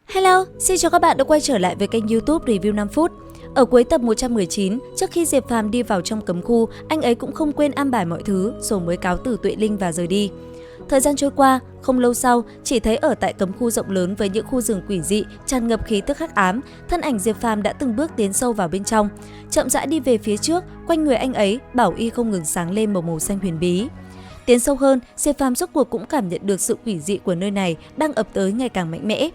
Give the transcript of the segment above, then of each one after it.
Hello, xin chào các bạn đã quay trở lại với kênh YouTube Review 5 phút. Ở cuối tập 119, trước khi Diệp Phàm đi vào trong cấm khu, anh ấy cũng không quên an bài mọi thứ rồi mới cáo từ Tuệ Linh và rời đi. Thời gian trôi qua, không lâu sau, chỉ thấy ở tại cấm khu rộng lớn với những khu rừng quỷ dị tràn ngập khí tức hắc ám, thân ảnh Diệp Phàm đã từng bước tiến sâu vào bên trong, chậm rãi đi về phía trước, quanh người anh ấy bảo y không ngừng sáng lên một màu xanh huyền bí. Tiến sâu hơn, Diệp Phàm rốt cuộc cũng cảm nhận được sự quỷ dị của nơi này đang ập tới ngày càng mạnh mẽ.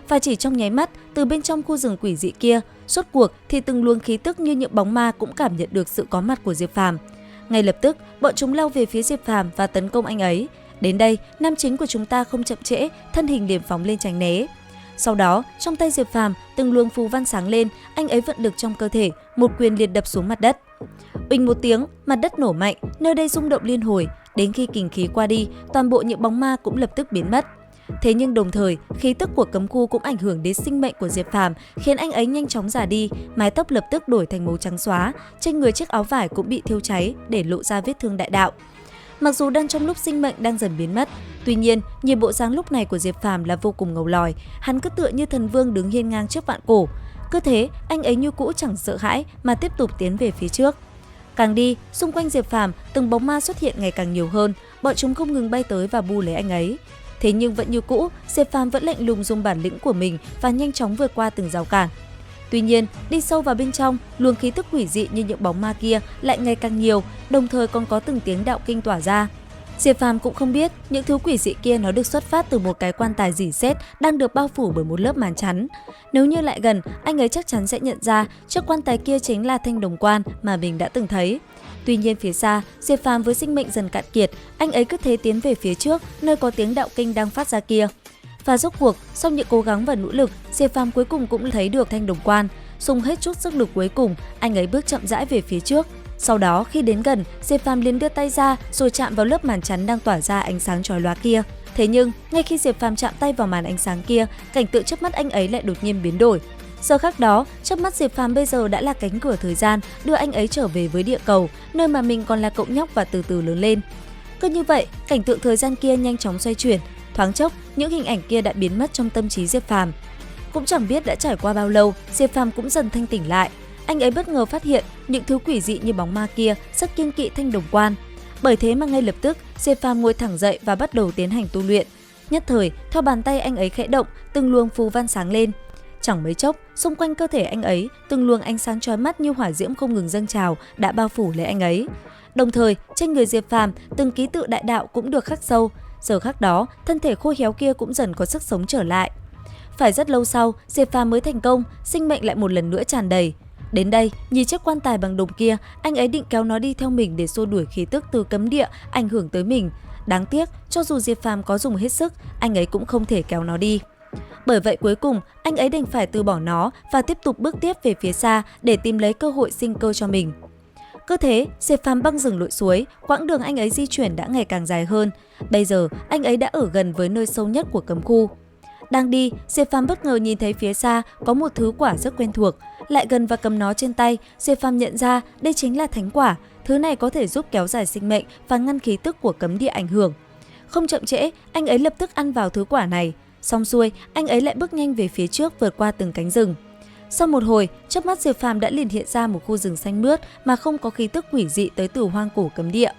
Và chỉ trong nháy mắt, từ bên trong khu rừng quỷ dị kia, rốt cuộc thì từng luồng khí tức như những bóng ma cũng cảm nhận được sự có mặt của Diệp Phàm. Ngay lập tức, bọn chúng lao về phía Diệp Phàm và tấn công anh ấy. Đến đây, nam chính của chúng ta không chậm trễ, thân hình liềm phóng lên tránh né. Sau đó, trong tay Diệp Phàm, từng luồng phù văn sáng lên, anh ấy vận lực trong cơ thể, một quyền liền đập xuống mặt đất. Uỳnh một tiếng, mặt đất nổ mạnh, nơi đây rung động liên hồi, đến khi kình khí qua đi, toàn bộ những bóng ma cũng lập tức biến mất. Thế nhưng đồng thời, khí tức của cấm khu cũng ảnh hưởng đến sinh mệnh của Diệp Phàm, khiến anh ấy nhanh chóng già đi, mái tóc lập tức đổi thành màu trắng xóa, trên người chiếc áo vải cũng bị thiêu cháy để lộ ra vết thương đại đạo. Mặc dù đang trong lúc sinh mệnh đang dần biến mất, tuy nhiên, nhìn bộ dáng lúc này của Diệp Phàm là vô cùng ngầu lòi, hắn cứ tựa như thần vương đứng hiên ngang trước vạn cổ. Cứ thế, anh ấy như cũ chẳng sợ hãi mà tiếp tục tiến về phía trước. Càng đi, xung quanh Diệp Phàm, từng bóng ma xuất hiện ngày càng nhiều hơn, bọn chúng không ngừng bay tới và bu lấy anh ấy. Thế nhưng vẫn như cũ, Diệp Phàm vẫn lạnh lùng dùng bản lĩnh của mình và nhanh chóng vượt qua từng rào cản. Tuy nhiên, đi sâu vào bên trong, luồng khí tức quỷ dị như những bóng ma kia lại ngày càng nhiều, đồng thời còn có từng tiếng đạo kinh tỏa ra. Diệp Phàm cũng không biết những thứ quỷ dị kia nó được xuất phát từ một cái quan tài rỉ sét đang được bao phủ bởi một lớp màn chắn. Nếu như lại gần, anh ấy chắc chắn sẽ nhận ra chiếc quan tài kia chính là thanh đồng quan mà mình đã từng thấy. Tuy nhiên phía xa, Diệp Phàm với sinh mệnh dần cạn kiệt, anh ấy cứ thế tiến về phía trước, nơi có tiếng đạo kinh đang phát ra kia. Và rốt cuộc, sau những cố gắng và nỗ lực, Diệp Phàm cuối cùng cũng thấy được thanh đồng quan. Dùng hết chút sức lực cuối cùng, anh ấy bước chậm rãi về phía trước. Sau đó, khi đến gần, Diệp Phàm liền đưa tay ra rồi chạm vào lớp màn chắn đang tỏa ra ánh sáng chói lóa kia. Thế nhưng, ngay khi Diệp Phàm chạm tay vào màn ánh sáng kia, cảnh tượng trước mắt anh ấy lại đột nhiên biến đổi. Giờ khắc đó, trước mắt Diệp Phàm bây giờ đã là cánh cửa thời gian đưa anh ấy trở về với địa cầu, nơi mà mình còn là cậu nhóc và từ từ lớn lên. Cứ như vậy, cảnh tượng thời gian kia nhanh chóng xoay chuyển, thoáng chốc, những hình ảnh kia đã biến mất trong tâm trí Diệp Phàm. Cũng chẳng biết đã trải qua bao lâu, Diệp Phàm cũng dần thanh tỉnh lại. Anh ấy bất ngờ phát hiện những thứ quỷ dị như bóng ma kia rất kiêng kỵ thanh đồng quan. Bởi thế mà ngay lập tức, Diệp Phàm ngồi thẳng dậy và bắt đầu tiến hành tu luyện. Nhất thời, theo bàn tay anh ấy khẽ động, từng luồng phù văn sáng lên. Chẳng mấy chốc, xung quanh cơ thể anh ấy, từng luồng ánh sáng chói mắt như hỏa diễm không ngừng dâng trào đã bao phủ lấy anh ấy. Đồng thời, trên người Diệp Phàm, từng ký tự đại đạo cũng được khắc sâu. Giờ khắc đó, thân thể khô héo kia cũng dần có sức sống trở lại. Phải rất lâu sau, Diệp Phàm mới thành công, sinh mệnh lại một lần nữa tràn đầy. Đến đây, nhìn chiếc quan tài bằng đồng kia, anh ấy định kéo nó đi theo mình để xua đuổi khí tức từ cấm địa ảnh hưởng tới mình. Đáng tiếc, cho dù Diệp Phàm có dùng hết sức, anh ấy cũng không thể kéo nó đi. Bởi vậy cuối cùng, anh ấy đành phải từ bỏ nó và tiếp tục bước tiếp về phía xa để tìm lấy cơ hội sinh cơ cho mình. Cứ thế, Diệp Phàm băng rừng lội suối, quãng đường anh ấy di chuyển đã ngày càng dài hơn. Bây giờ, anh ấy đã ở gần với nơi sâu nhất của cấm khu. Đang đi, Diệp Phàm bất ngờ nhìn thấy phía xa có một thứ quả rất quen thuộc. Lại gần và cầm nó trên tay, Diệp Phàm nhận ra đây chính là thánh quả. Thứ này có thể giúp kéo dài sinh mệnh và ngăn khí tức của cấm địa ảnh hưởng. Không chậm trễ, anh ấy lập tức ăn vào thứ quả này. Xong xuôi, anh ấy lại bước nhanh về phía trước vượt qua từng cánh rừng. Sau một hồi, trước mắt Diệp Phàm đã liền hiện ra một khu rừng xanh mướt mà không có khí tức quỷ dị tới từ hoang cổ cấm địa.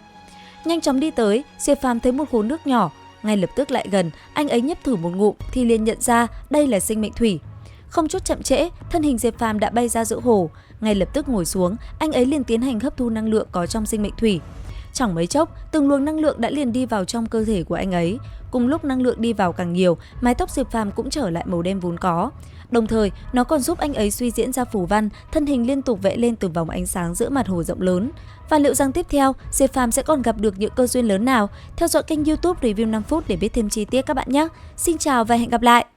Nhanh chóng đi tới, Diệp Phàm thấy một hồ nước nhỏ. Ngay lập tức lại gần, anh ấy nhấp thử một ngụm thì liền nhận ra đây là sinh mệnh thủy. Không chút chậm trễ, thân hình Diệp Phàm đã bay ra giữa hồ. Ngay lập tức ngồi xuống, anh ấy liền tiến hành hấp thu năng lượng có trong sinh mệnh thủy. Chẳng mấy chốc, từng luồng năng lượng đã liền đi vào trong cơ thể của anh ấy. Cùng lúc năng lượng đi vào càng nhiều, mái tóc Diệp Phàm cũng trở lại màu đen vốn có. Đồng thời, nó còn giúp anh ấy suy diễn ra phù văn, thân hình liên tục vẽ lên từng vòng ánh sáng giữa mặt hồ rộng lớn. Và liệu rằng tiếp theo, Diệp Phàm sẽ còn gặp được những cơ duyên lớn nào? Theo dõi kênh YouTube Review 5 phút để biết thêm chi tiết các bạn nhé. Xin chào và hẹn gặp lại!